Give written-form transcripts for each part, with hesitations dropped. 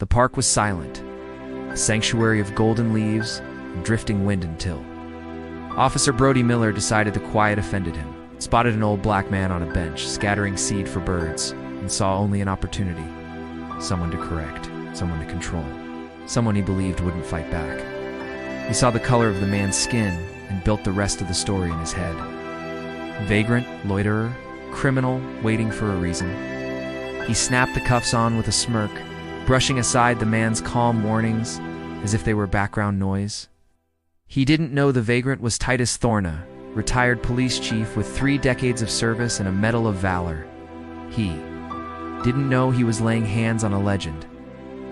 The park was silent, a sanctuary of golden leaves and drifting wind until Officer Brody Miller decided the quiet offended him, spotted an old black man on a bench scattering seed for birds, and saw only an opportunity. Someone to correct, someone to control, someone he believed wouldn't fight back. He saw the color of the man's skin and built the rest of the story in his head. Vagrant, loiterer, criminal, waiting for a reason. He snapped the cuffs on with a smirk, brushing aside the man's calm warnings as if they were background noise. He didn't know the vagrant was Titus Thorna, retired police chief with 3 decades of service and a Medal of Valor. He didn't know he was laying hands on a legend.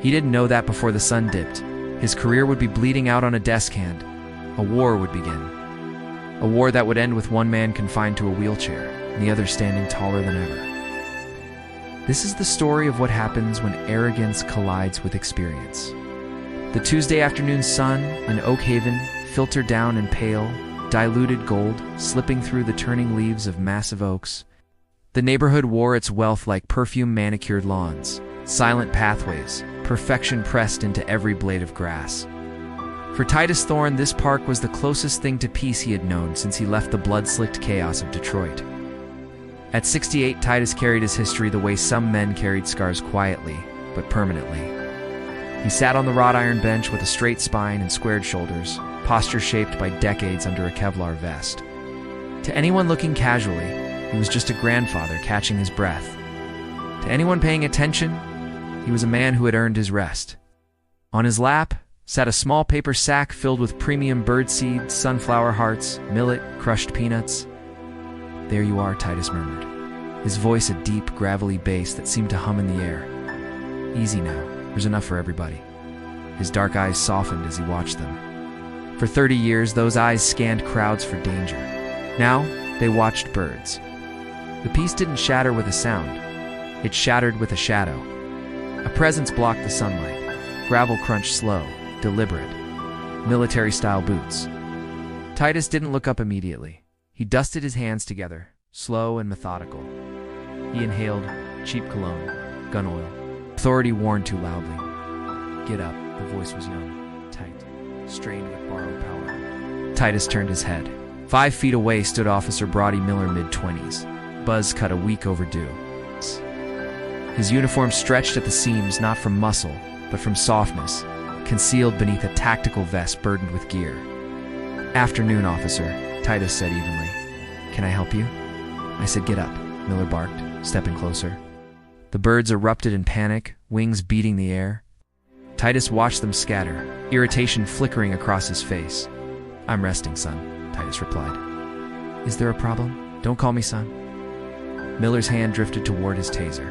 He didn't know that before the sun dipped, his career would be bleeding out on a desk hand. A war would begin. A war that would end with one man confined to a wheelchair, and the other standing taller than ever. This is the story of what happens when arrogance collides with experience. The Tuesday afternoon sun in Oak Haven filtered down in pale, diluted gold, slipping through the turning leaves of massive oaks. The neighborhood wore its wealth like perfume-manicured lawns, silent pathways, perfection pressed into every blade of grass. For Titus Thorne, this park was the closest thing to peace he had known since he left the blood-slicked chaos of Detroit. At 68, Titus carried his history the way some men carried scars quietly, but permanently. He sat on the wrought iron bench with a straight spine and squared shoulders, posture shaped by decades under a Kevlar vest. To anyone looking casually, he was just a grandfather catching his breath. To anyone paying attention, he was a man who had earned his rest. On his lap sat a small paper sack filled with premium birdseed, sunflower hearts, millet, crushed peanuts. "There you are," Titus murmured, his voice a deep, gravelly bass that seemed to hum in the air. "Easy now, there's enough for everybody." His dark eyes softened as he watched them. For 30 years, those eyes scanned crowds for danger. Now, they watched birds. The peace didn't shatter with a sound. It shattered with a shadow. A presence blocked the sunlight. Gravel crunched slow, deliberate. Military-style boots. Titus didn't look up immediately. He dusted his hands together, slow and methodical. He inhaled cheap cologne, gun oil. Authority warned too loudly. "Get up." The voice was young, tight, strained with borrowed power. Titus turned his head. 5 feet away stood Officer Brody Miller, mid-20s. Buzz cut a week overdue. His uniform stretched at the seams not from muscle, but from softness, concealed beneath a tactical vest burdened with gear. "Afternoon, officer," Titus said evenly. "Can I help you?" "I said get up," Miller barked, stepping closer. The birds erupted in panic, wings beating the air. Titus watched them scatter, irritation flickering across his face. "I'm resting, son," Titus replied. "Is there a problem?" "Don't call me son." Miller's hand drifted toward his taser.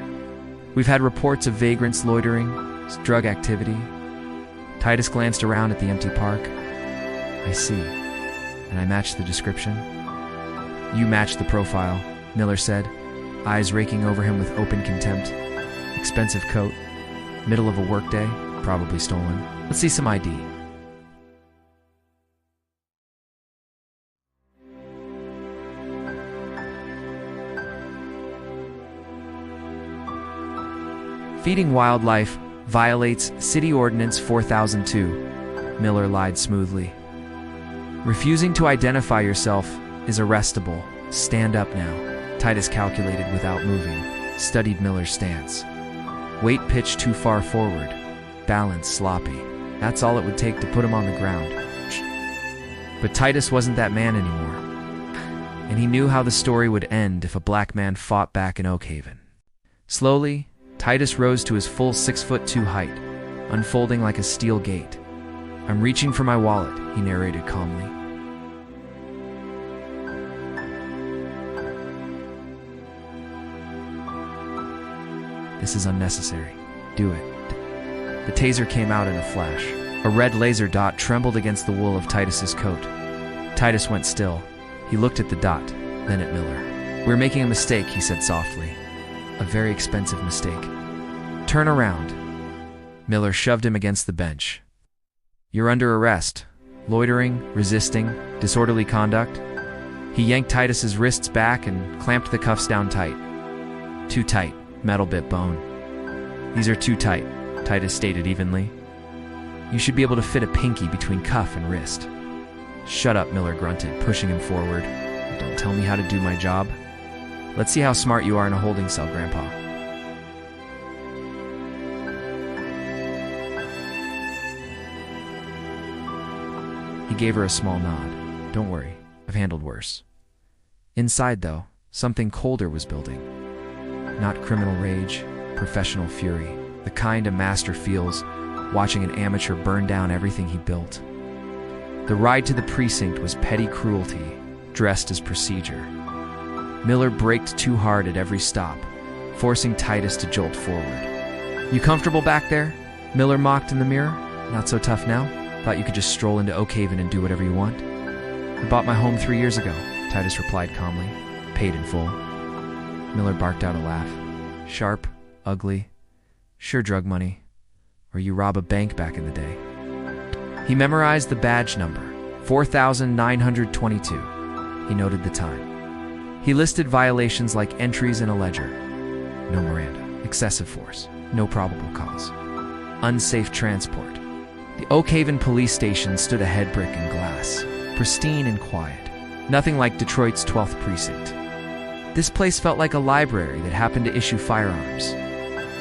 "We've had reports of vagrants loitering, drug activity." Titus glanced around at the empty park. "I see. And I matched the description?" "You matched the profile," Miller said, eyes raking over him with open contempt. "Expensive coat. Middle of a workday, probably stolen. Let's see some ID." "Feeding wildlife violates City Ordinance 4002, Miller lied smoothly. "Refusing to identify yourself is arrestable. Stand up now," Titus calculated without moving, studied Miller's stance. Weight pitched too far forward, balance sloppy. That's all it would take to put him on the ground. But Titus wasn't that man anymore, and he knew how the story would end if a black man fought back in Oak Haven. Slowly, Titus rose to his full 6'2" height, unfolding like a steel gate. "I'm reaching for my wallet," he narrated calmly. "This is unnecessary. Do it." The taser came out in a flash. A red laser dot trembled against the wool of Titus's coat. Titus went still. He looked at the dot, then at Miller. "We're making a mistake," he said softly. "A very expensive mistake. Turn around." Miller shoved him against the bench. "You're under arrest. Loitering, resisting, disorderly conduct." He yanked Titus's wrists back and clamped the cuffs down tight. "Too tight," metal bit bone. "These are too tight." Titus stated evenly. You should be able to fit a pinky between cuff and wrist. Shut up, Miller grunted, pushing him forward. Don't tell me how to do my job. Let's see how smart you are in a holding cell, Grandpa. He gave her a small nod. Don't worry, I've handled worse. Inside, though, something colder was building. Not criminal rage, professional fury, the kind a master feels watching an amateur burn down everything he built. The ride to the precinct was petty cruelty, dressed as procedure. Miller braked too hard at every stop, forcing Titus to jolt forward. You comfortable back there? Miller mocked in the mirror. Not so tough now? Thought you could just stroll into Oak Haven and do whatever you want? I bought my home 3 years ago, Titus replied calmly. Paid in full. Miller barked out a laugh. Sharp, ugly, sure drug money. Or you rob a bank back in the day. He memorized the badge number, 4,922. He noted the time. He listed violations like entries in a ledger. No Miranda. Excessive force. No probable cause. Unsafe transport. The Oak Haven police station stood a head brick in glass, pristine and quiet. Nothing like Detroit's 12th precinct. This place felt like a library that happened to issue firearms.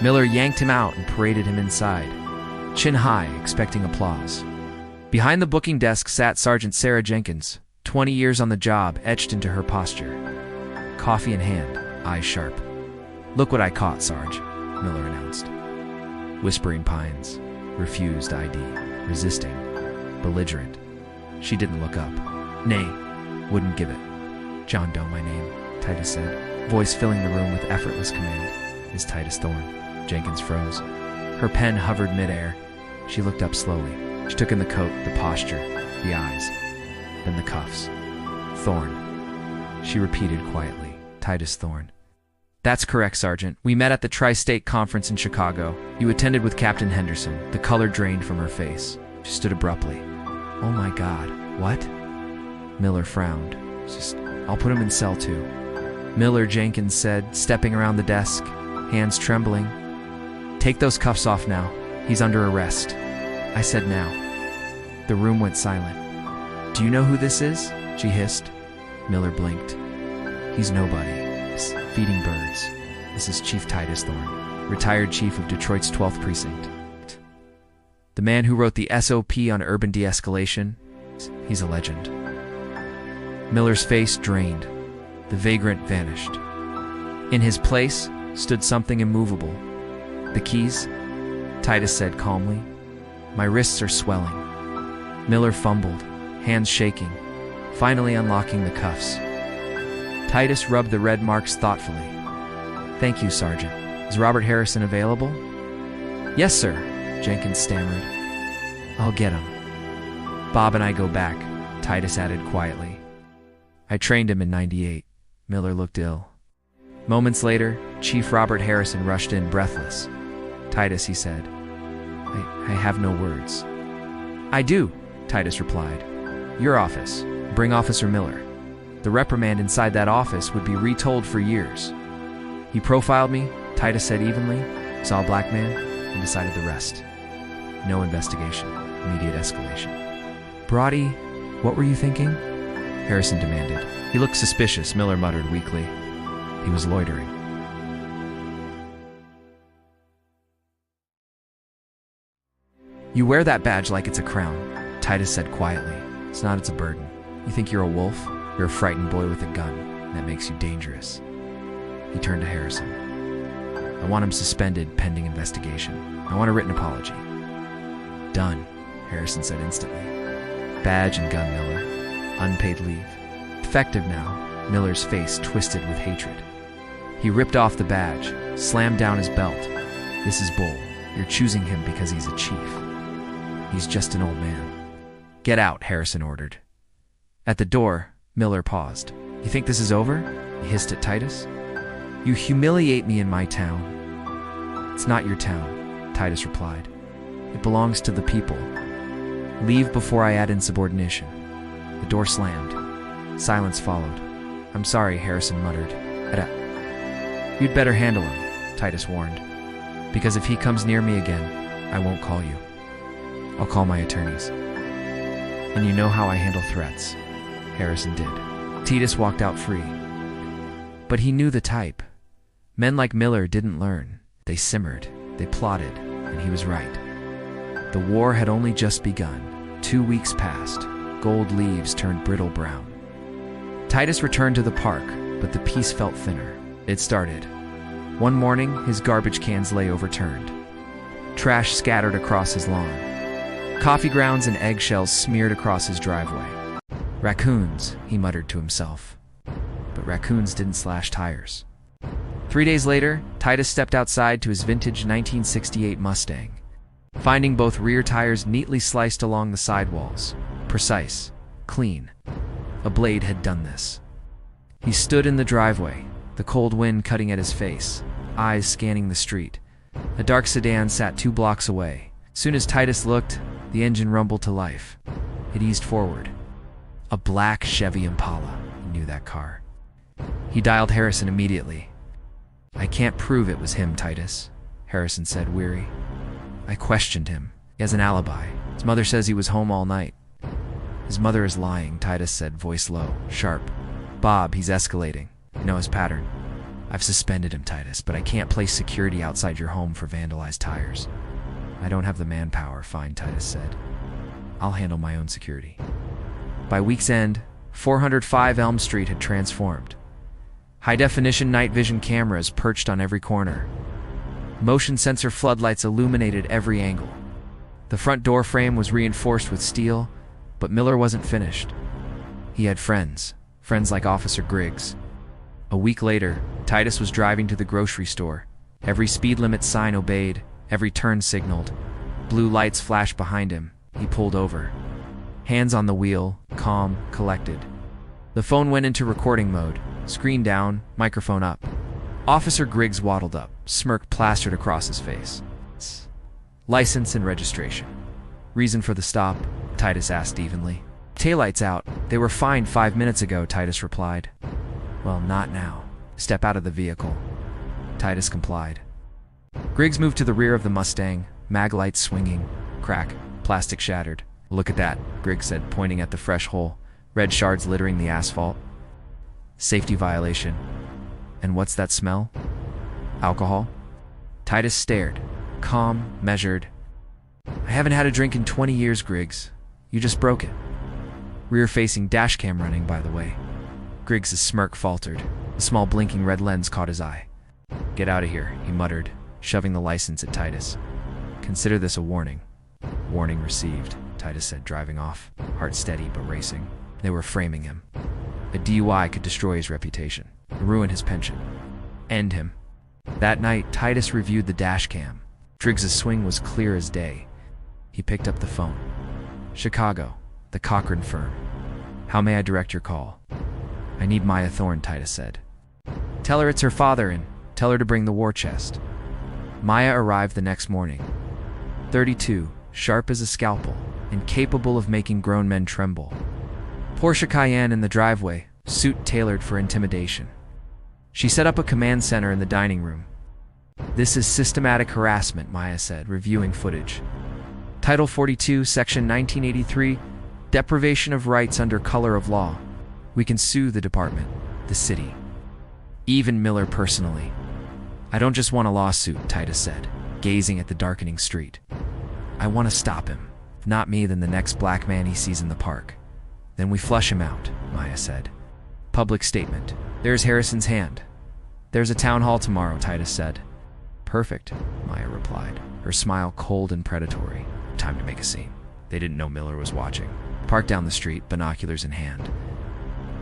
Miller yanked him out and paraded him inside, chin high, expecting applause. Behind the booking desk sat Sergeant Sarah Jenkins, 20 years on the job etched into her posture. Coffee in hand, eyes sharp. Look what I caught, Sarge, Miller announced. Whispering Pines, refused ID, resisting, belligerent. She didn't look up. Nay, wouldn't give it. John Doe, my name, Titus said, voice filling the room with effortless command. Is Titus Thorne. Jenkins froze. Her pen hovered midair. She looked up slowly. She took in the coat, the posture, the eyes, then the cuffs. Thorne. She repeated quietly. Titus Thorne. That's correct, Sergeant. We met at the Tri-State Conference in Chicago. You attended with Captain Henderson. The color drained from her face. She stood abruptly. Oh my God, what? Miller frowned. I'll put him in cell 2. Miller, Jenkins said, stepping around the desk, hands trembling. Take those cuffs off now. He's under arrest. I said now. The room went silent. Do you know who this is? She hissed. Miller blinked. He's nobody. Feeding birds. This is Chief Titus Thorne, retired chief of Detroit's 12th precinct. The man who wrote the SOP on urban de-escalation. He's a legend. Miller's face drained. The vagrant vanished. In his place stood something immovable. The keys? Titus said calmly. My wrists are swelling. Miller fumbled, hands shaking, finally unlocking the cuffs. Titus rubbed the red marks thoughtfully. Thank you, Sergeant. Is Robert Harrison available? Yes, sir, Jenkins stammered. I'll get him. Bob and I go back, Titus added quietly. I trained him in '98. Miller looked ill. Moments later, Chief Robert Harrison rushed in breathless. Titus, he said. I have no words. I do, Titus replied. Your office. Bring Officer Miller. The reprimand inside that office would be retold for years. He profiled me, Titus said evenly, saw a black man, and decided the rest. No investigation. Immediate escalation. Brody, what were you thinking? Harrison demanded. He looked suspicious, Miller muttered weakly. He was loitering. You wear that badge like it's a crown, Titus said quietly. It's not, it's a burden. You think you're a wolf? You're a frightened boy with a gun. And that makes you dangerous. He turned to Harrison. I want him suspended pending investigation. I want a written apology. Done, Harrison said instantly. Badge and gun, Miller. Unpaid leave. Effective now. Miller's face twisted with hatred. He ripped off the badge, slammed down his belt. This is bull. You're choosing him because he's a chief. He's just an old man. Get out, Harrison ordered. At the door, Miller paused. You think this is over? He hissed at Titus. You humiliate me in my town. It's not your town, Titus replied. It belongs to the people. Leave before I add insubordination. The door slammed. Silence followed. I'm sorry, Harrison muttered. You'd better handle him, Titus warned. Because if he comes near me again, I won't call you. I'll call my attorneys. And you know how I handle threats. Harrison did. Titus walked out free. But he knew the type. Men like Miller didn't learn. They simmered, they plotted, and he was right. The war had only just begun. 2 weeks passed. Gold leaves turned brittle brown. Titus returned to the park, but the peace felt thinner. It started. One morning, his garbage cans lay overturned. Trash scattered across his lawn. Coffee grounds and eggshells smeared across his driveway. Raccoons, he muttered to himself. But raccoons didn't slash tires. 3 days later, Titus stepped outside to his vintage 1968 Mustang, finding both rear tires neatly sliced along the sidewalls. Precise, clean. A blade had done this. He stood in the driveway, the cold wind cutting at his face, eyes scanning the street. A dark sedan sat 2 blocks away. Soon as Titus looked, the engine rumbled to life. It eased forward. A black Chevy Impala. He knew that car. He dialed Harrison immediately. I can't prove it was him, Titus, Harrison said, weary. I questioned him. He has an alibi. His mother says he was home all night. His mother is lying, Titus said, voice low, sharp. Bob, he's escalating. You know his pattern. I've suspended him, Titus, but I can't place security outside your home for vandalized tires. I don't have the manpower, fine, Titus said. I'll handle my own security. By week's end, 405 Elm Street had transformed. High-definition night vision cameras perched on every corner. Motion sensor floodlights illuminated every angle. The front door frame was reinforced with steel, but Miller wasn't finished. He had friends like Officer Griggs. A week later, Titus was driving to the grocery store. Every speed limit sign obeyed, every turn signaled. Blue lights flashed behind him. He pulled over. Hands on the wheel, calm, collected. The phone went into recording mode, screen down, microphone up. Officer Griggs waddled up, smirk plastered across his face. License and registration. Reason for the stop? Titus asked evenly. Taillights out. They were fine 5 minutes ago, Titus replied. Well, not now. Step out of the vehicle. Titus complied. Griggs moved to the rear of the Mustang, mag lights swinging. Crack. Plastic shattered. Look at that, Griggs said, pointing at the fresh hole. Red shards littering the asphalt. Safety violation. And what's that smell? Alcohol? Titus stared. Calm, measured. I haven't had a drink in 20 years, Griggs. You just broke it. Rear-facing dashcam running, by the way. Griggs' smirk faltered. The small blinking red lens caught his eye. Get out of here, he muttered, shoving the license at Titus. Consider this a warning. Warning received, Titus said, driving off, heart steady but racing. They were framing him. A DUI could destroy his reputation, ruin his pension, end him. That night, Titus reviewed the dashcam. Griggs' swing was clear as day. He picked up the phone. Chicago, the Cochran firm. How may I direct your call? I need Maya Thorne, Titus said. Tell her it's her father and tell her to bring the war chest. Maya arrived the next morning. 32, sharp as a scalpel, and capable of making grown men tremble. Porsche Cayenne in the driveway, suit tailored for intimidation. She set up a command center in the dining room. This is systematic harassment, Maya said, reviewing footage. Title 42, Section 1983, deprivation of rights under color of law. We can sue the department, the city, even Miller personally. I don't just want a lawsuit, Titus said, gazing at the darkening street. I want to stop him. If not me, then the next black man he sees in the park. Then we flush him out, Maya said. Public statement. There's Harrison's hand. There's a town hall tomorrow, Titus said. Perfect, Maya replied, her smile cold and predatory. Time to make a scene. They didn't know Miller was watching. Parked down the street, binoculars in hand.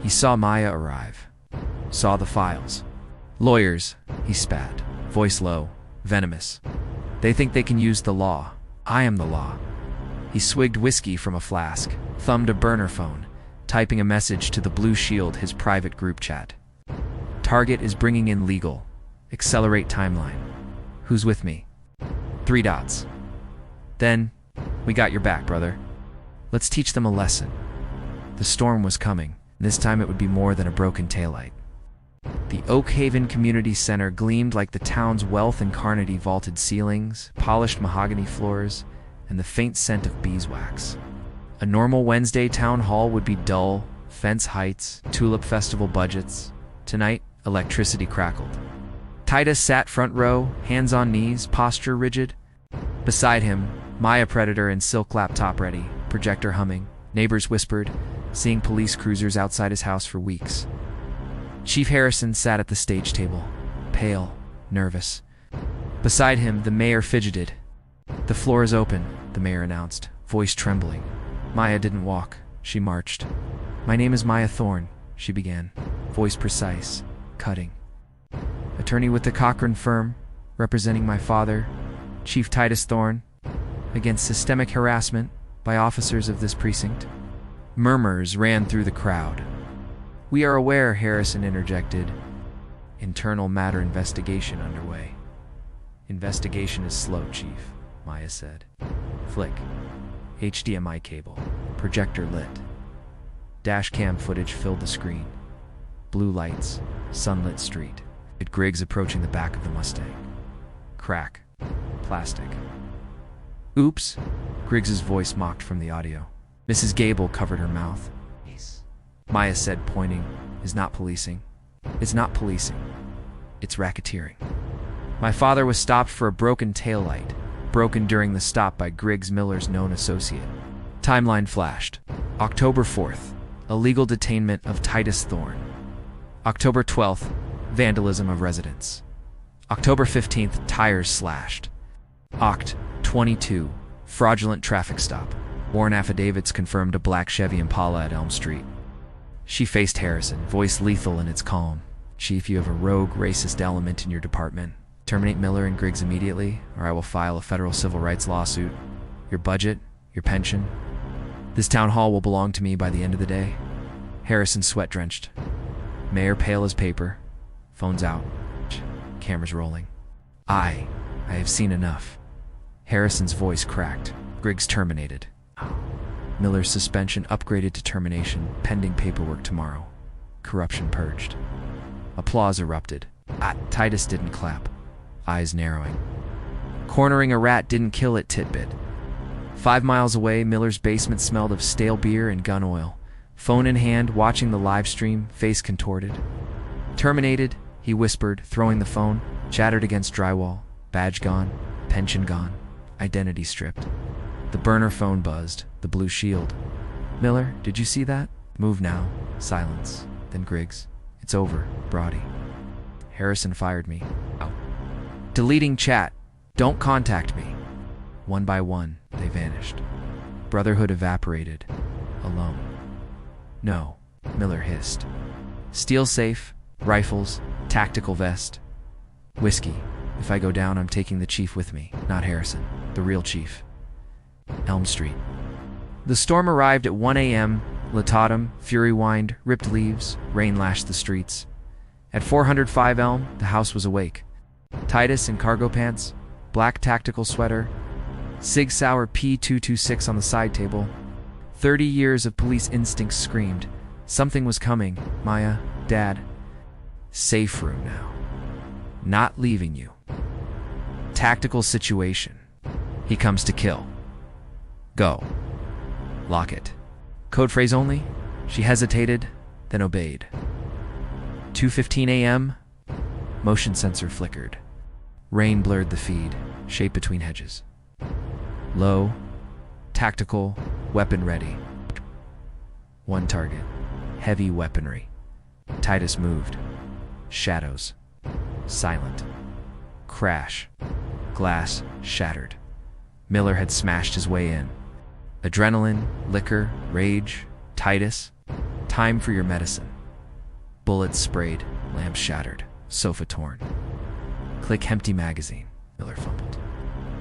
He saw Maya arrive. Saw the files. Lawyers, he spat, voice low, venomous. They think they can use the law. I am the law. He swigged whiskey from a flask, thumbed a burner phone, typing a message to the Blue Shield, his private group chat. Target is bringing in legal. Accelerate timeline. Who's with me? 3 dots. Then, we got your back, brother. Let's teach them a lesson. The storm was coming. This time it would be more than a broken taillight. The Oak Haven Community Center gleamed like the town's wealth in Carnegie vaulted ceilings, polished mahogany floors, and the faint scent of beeswax. A normal Wednesday town hall would be dull, fence heights, tulip festival budgets. Tonight, electricity crackled. Titus sat front row, hands on knees, posture rigid. Beside him, Maya Predator in silk laptop ready, projector humming. Neighbors whispered, seeing police cruisers outside his house for weeks. Chief Harrison sat at the stage table, pale, nervous. Beside him, the mayor fidgeted. "The floor is open," the mayor announced, voice trembling. Maya didn't walk. She marched. "My name is Maya Thorne," she began, voice precise, cutting. "Attorney with the Courtroom firm, representing my father, Chief Titus Thorne, against systemic harassment by officers of this precinct." Murmurs ran through the crowd. "We are aware," Harrison interjected. "Internal matter investigation underway." "Investigation is slow, Chief," Maya said. Flick. HDMI cable. Projector lit. Dash cam footage filled the screen. Blue lights. Sunlit street. Griggs approaching the back of the Mustang. Crack. Plastic. "Oops," Griggs's voice mocked from the audio. Mrs. Gable covered her mouth. Maya said, pointing, "Is not policing. It's not policing. It's racketeering." "My father was stopped for a broken taillight, broken during the stop by Griggs Miller's known associate." Timeline flashed. October 4th, illegal detainment of Titus Thorne. October 12th, vandalism of residence. October 15th, tires slashed. Oct. 22, fraudulent traffic stop. Warrant affidavits confirmed a black Chevy Impala at Elm Street. She faced Harrison, voice lethal in its calm. "Chief, you have a rogue, racist element in your department. Terminate Miller and Griggs immediately, or I will file a federal civil rights lawsuit. Your budget, your pension. This town hall will belong to me by the end of the day." Harrison sweat-drenched. Mayor pale as paper. Phones out. Cameras rolling. I have seen enough." Harrison's voice cracked. "Griggs terminated. Miller's suspension upgraded to termination, pending paperwork tomorrow. Corruption purged." Applause erupted. Titus didn't clap. Eyes narrowing. "Cornering a rat didn't kill it, Titbit." 5 miles away, Miller's basement smelled of stale beer and gun oil. Phone in hand, watching the live stream, face contorted. "Terminated," he whispered, throwing the phone. Shattered against drywall. Badge gone. Pension gone. Identity stripped. The burner phone buzzed. The blue shield. "Miller, did you see that?" "Move now." Silence. Then Griggs. "It's over, Brody." "Harrison fired me." "Out." "Deleting chat. Don't contact me." One by one, they vanished. Brotherhood evaporated. Alone. "No," Miller hissed. "Steel safe, rifles, tactical vest. Whiskey. If I go down, I'm taking the chief with me, not Harrison, the real chief." Elm Street. The storm arrived at 1 a.m. Lit-autumn, fury whined, ripped leaves, rain lashed the streets. At 405 Elm, the house was awake. Titus in cargo pants, black tactical sweater, Sig Sauer P226 on the side table. 30 years of police instincts screamed. Something was coming. "Maya, Dad. Safe room now. Not leaving you. Tactical situation. He comes to kill. Go. Lock it." Code phrase only? She hesitated, then obeyed. 2:15 a.m. Motion sensor flickered. Rain blurred the feed, shape between hedges. Low, tactical, weapon ready. One target. Heavy weaponry. Titus moved. Shadows. Silent. Crash. Glass shattered. Miller had smashed his way in. Adrenaline, liquor, rage. Titus. Time for your medicine. Bullets sprayed. Lamps shattered. Sofa torn. Click empty magazine. Miller fumbled.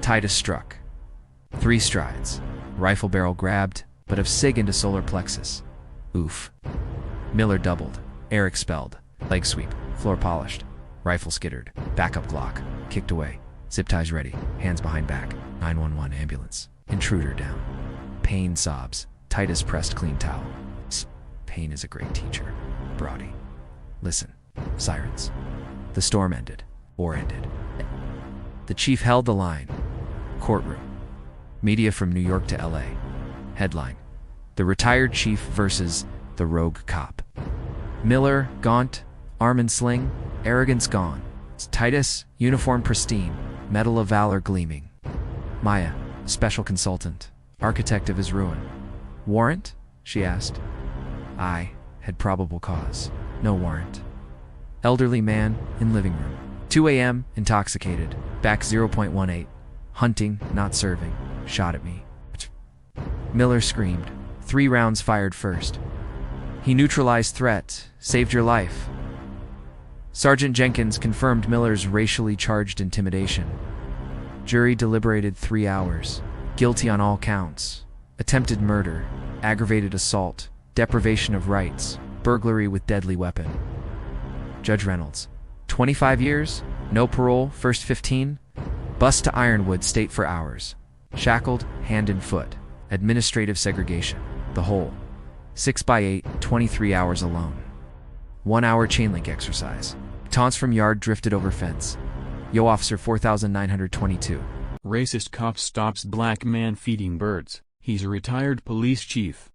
Titus struck. 3 strides. Rifle barrel grabbed, but of Sig into solar plexus. Oof. Miller doubled. Air expelled. Leg sweep. Floor polished. Rifle skittered. Backup Glock. Kicked away. Zip ties ready. Hands behind back. 911 ambulance. Intruder down. Pain sobs. Titus pressed clean towel. Pain is a great teacher. Brody. Listen. Sirens. The storm ended. Or ended. The chief held the line. Courtroom. Media from New York to LA. Headline: The retired chief versus the rogue cop. Miller, gaunt, arm and sling, arrogance gone. Titus, uniform pristine, medal of valor gleaming. Maya, special consultant, architect of his ruin. Warrant? She asked. I had probable cause. No warrant. Elderly man in living room. 2 a.m., intoxicated, back 0.18. Hunting, not serving. Shot at me. Miller screamed. 3 rounds fired first. He neutralized threat, saved your life. Sergeant Jenkins confirmed Miller's racially charged intimidation. Jury deliberated 3 hours. Guilty on all counts. Attempted murder, aggravated assault, deprivation of rights, burglary with deadly weapon. Judge Reynolds. 25 years, no parole, first 15. Bus to Ironwood State for hours. Shackled, hand and foot. Administrative segregation. The whole. 6 by 8, 23 hours alone. 1 hour chain link exercise. Taunts from yard drifted over fence. Yo Officer 4922. Racist cop stops black man feeding birds. He's a retired police chief.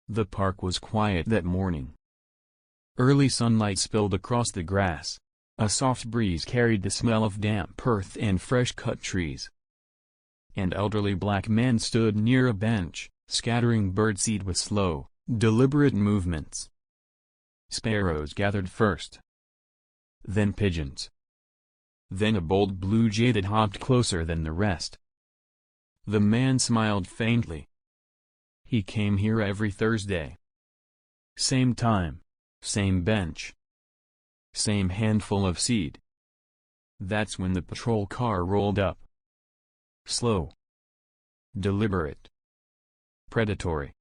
The park was quiet that morning. Early sunlight spilled across the grass. A soft breeze carried the smell of damp earth and fresh-cut trees. An elderly black man stood near a bench, scattering birdseed with slow, deliberate movements. Sparrows gathered first. Then pigeons. Then a bold blue jay that hopped closer than the rest. The man smiled faintly. He came here every Thursday. Same time, same bench. Same handful of seed. That's when the patrol car rolled up. Slow. Deliberate. Predatory.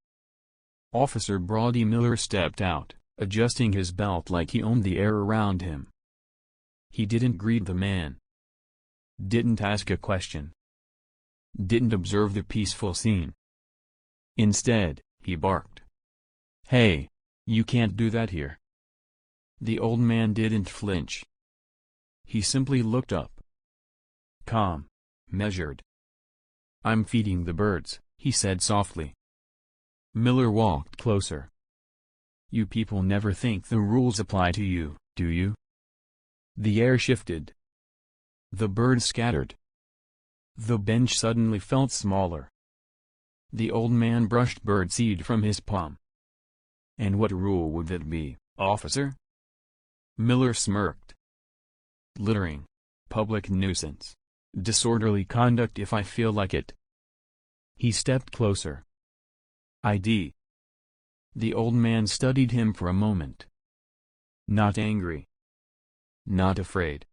Officer Brody Miller stepped out, adjusting his belt like he owned the air around him. He didn't greet the man. Didn't ask a question. Didn't observe the peaceful scene. Instead, he barked. "Hey, you can't do that here." The old man didn't flinch. He simply looked up. Calm, measured. "I'm feeding the birds," he said softly. Miller walked closer. "You people never think the rules apply to you, do you?" The air shifted. The birds scattered. The bench suddenly felt smaller. The old man brushed birdseed from his palm. "And what rule would that be, officer?" Miller smirked. "Littering. Public nuisance. Disorderly conduct if I feel like it." He stepped closer. "ID." The old man studied him for a moment. Not angry. Not afraid.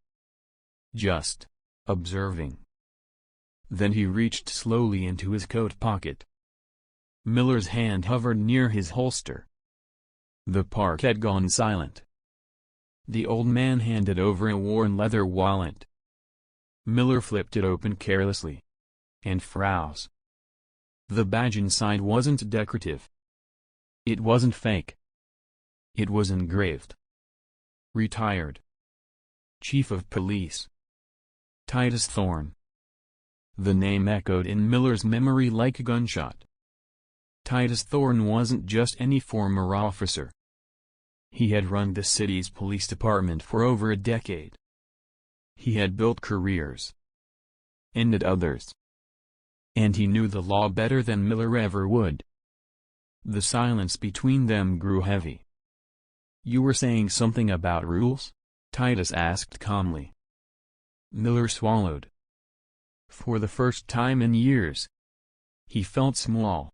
Just observing. Then he reached slowly into his coat pocket. Miller's hand hovered near his holster. The park had gone silent. The old man handed over a worn leather wallet. Miller flipped it open carelessly. And froze. The badge inside wasn't decorative. It wasn't fake. It was engraved. Retired. Chief of Police. Titus Thorne. The name echoed in Miller's memory like a gunshot. Titus Thorne wasn't just any former officer. He had run the city's police department for over a decade. He had built careers. Ended others. And he knew the law better than Miller ever would. The silence between them grew heavy. "You were saying something about rules?" Titus asked calmly. Miller swallowed. For the first time in years, he felt small,